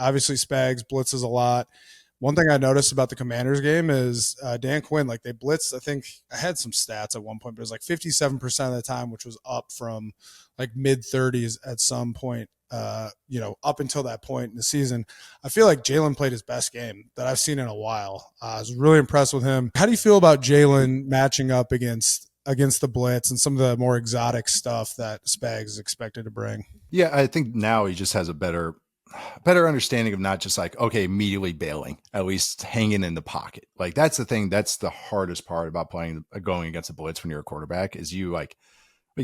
Obviously, Spags blitzes a lot. One thing I noticed about the Commanders game is Dan Quinn, like they blitzed. I think I had some stats at one point, but it was like 57% of the time, which was up from like mid 30s at some point. Up until that point in the season, I feel like Jalen played his best game that I've seen in a while. I was really impressed with him. How do you feel about Jalen matching up against the blitz and some of the more exotic stuff that Spags is expected to bring? Yeah, I think now he just has a better understanding of not just like, okay, immediately bailing, at least hanging in the pocket. Like that's the thing. That's the hardest part about going against a blitz when you're a quarterback is you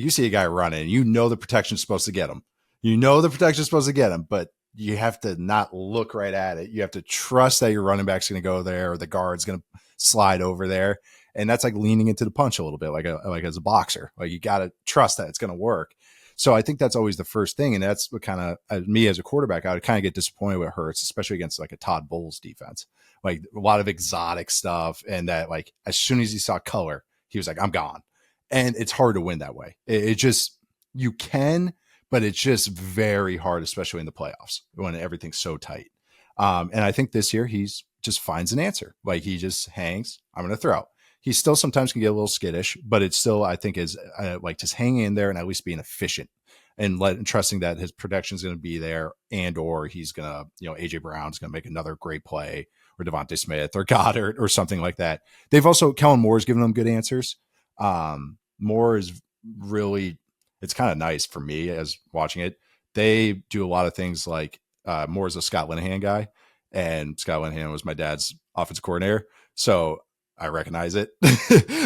see a guy running and you know the protection's supposed to get him. You know the protection's supposed to get him, but you have to not look right at it. You have to trust that your running back's going to go there or the guard's going to slide over there. And that's like leaning into the punch a little bit, like as a boxer. Like you got to trust that it's going to work. So I think that's always the first thing. And that's what kind of, me as a quarterback, I would kind of get disappointed with Hurts, especially against like a Todd Bowles defense, like a lot of exotic stuff. And that like, as soon as he saw color, he was like, I'm gone. And it's hard to win that way. It just, you can, but it's just very hard, especially in the playoffs when everything's so tight. And I think this year he's just finds an answer. Like he just hangs, I'm going to throw. He still sometimes can get a little skittish, but it's still, I think, is like just hanging in there and at least being efficient and trusting that his protection is going to be there and or he's going to, AJ Brown's going to make another great play or Devontae Smith or Goddard or something like that. They've also, Kellen Moore's given them good answers. Moore is really, it's kind of nice for me as watching it. They do a lot of things like Moore's a Scott Linehan guy, and Scott Linehan was my dad's offensive coordinator. So I recognize it.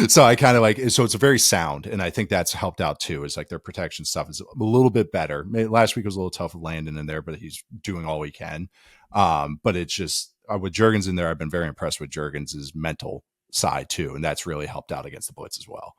So I kind of like, so it's a very sound. And I think that's helped out too, is like their protection stuff is a little bit better. Last week was a little tough with Landon in there, but he's doing all he can. But it's just with Juergens in there, I've been very impressed with Juergens' mental side too. And that's really helped out against the blitz as well.